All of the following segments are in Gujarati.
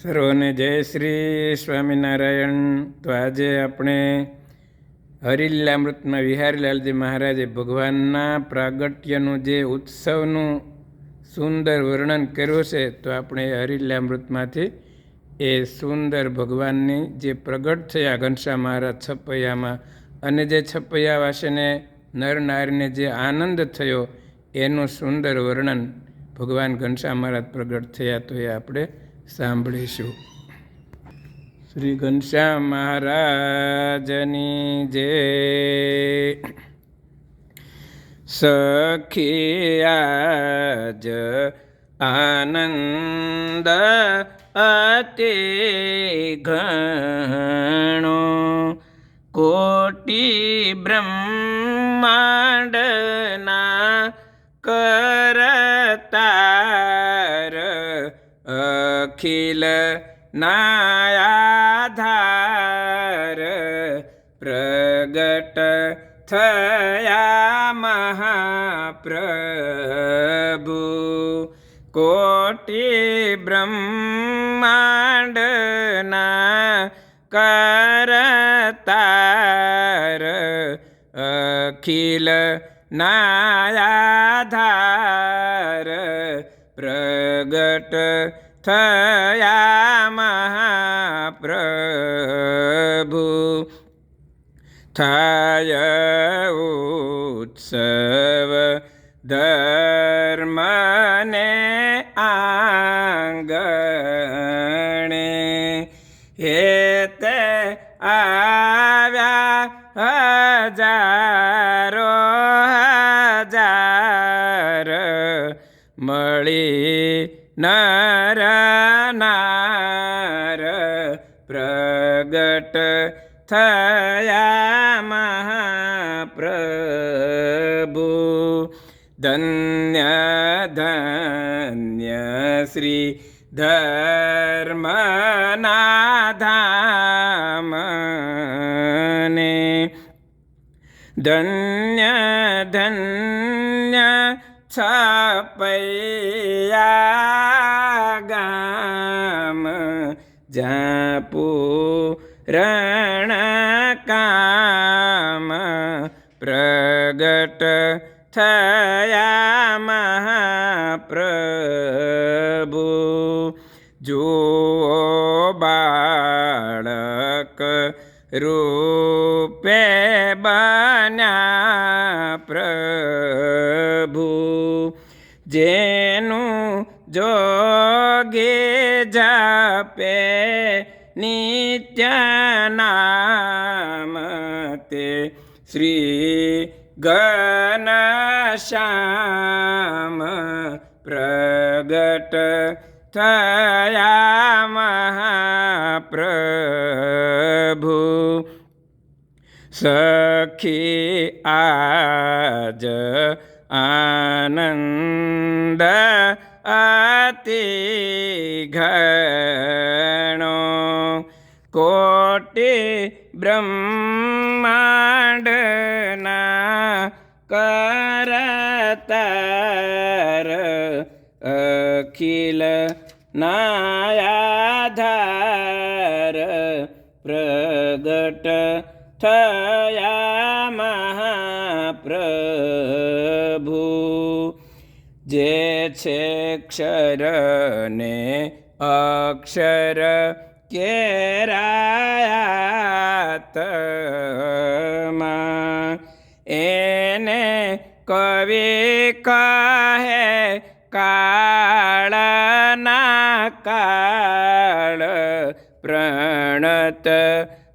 સર્વને જય શ્રી સ્વામિનારાયણ. તો આજે આપણે હરિલીલામૃતમાં વિહારીલાલજી મહારાજે ભગવાનના પ્રાગટ્યનું જે ઉત્સવનું સુંદર વર્ણન કર્યું છે, તો આપણે હરિલીલામૃતમાંથી એ સુંદર ભગવાનની જે પ્રગટ થયા ઘનશ્યામ મહારાજ છપૈયામાં, અને જે છપૈયા વાસીને નર નારીને જે આનંદ થયો એનું સુંદર વર્ણન ભગવાન ઘનશ્યામ મહારાજ પ્રગટ થયા, તો એ આપણે સાંભળીશું. શ્રી ઘનશ્યામ મહારાજની જય. સખિયાજ આનંદ અતિ ઘણો, કોટી બ્રહ્માંડના કરતાર, અખિલ નાયાધાર, પ્રગટ થયા મહાપ્રભુ, કોટી બ્રહ્માંડના કરતાર, અખિલ નાયાધાર, પ્રગટ થયા મહાપ્રભુ, થાય ઉત્સવ ધર્મને આંગણે, હેતે આવ્યા હજારો હજાર, મળી નર નાર, પ્રગટ થયા મહાપ્રભુ, ધન્ય ધન્ય શ્રી ધર્મના ધામને, ધન્ય ધન્ય છપૈયા ગામ, જ્યાં પૂરણ કામ, પ્રગટ થયા મહાપ્રભુ, જુઓ બાળક રૂપે બન્યા પ્રભુ, જેનું જોગે જપે નિત્ય નામ, તે શ્રી ઘનશ્યામ, પ્રગટ થયા મહાપ્રભુ, સખી આજ આનંદ અતિ ઘણો, કોટી બ્રહ્માંડના કરતાર, અખિલ નાયાધાર, પ્રગટ થયા મહાપ્રભુ, જે છે ક્ષરને અક્ષર કેરાયાતમાં, એને કવિ કહે કાળના કાળ, પ્રણત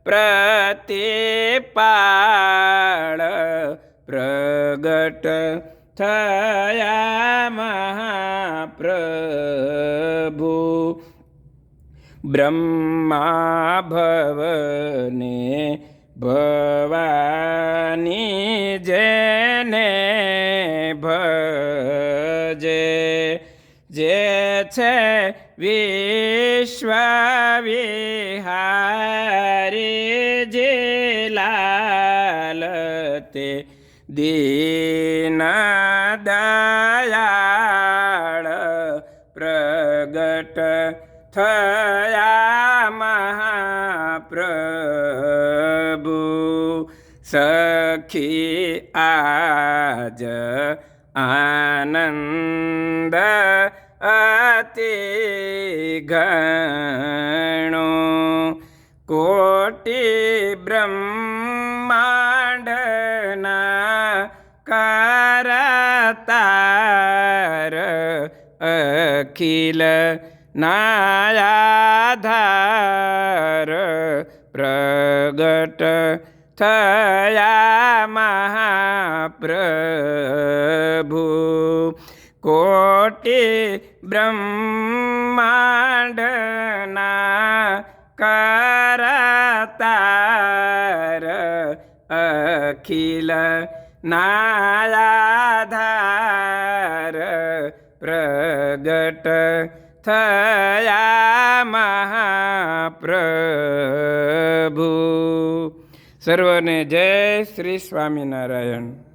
પ્રતિપાળ, પ્રગટ થયા મહાપ્રભુ, બ્રહ્મા ભવને ભવાની જેને ભજે, જે છે વિશ્વ વિહારી જીલાલ, તે દીન દયાળ, પ્રગટ થયા મહાપ્રભુ સખી આજ આનંદ અતિ ઘણો કોટી બ્રહ્માંડના કરતાર અખિલ નાયાધાર પ્રગટ થયા મહાપ્રભુ કોટી બ્રહ્માંડના કરતાર અખિલ નાયાધાર પ્રગટ થયા મહાપ્રભુ. સર્વને જય શ્રી સ્વામિનારાયણ.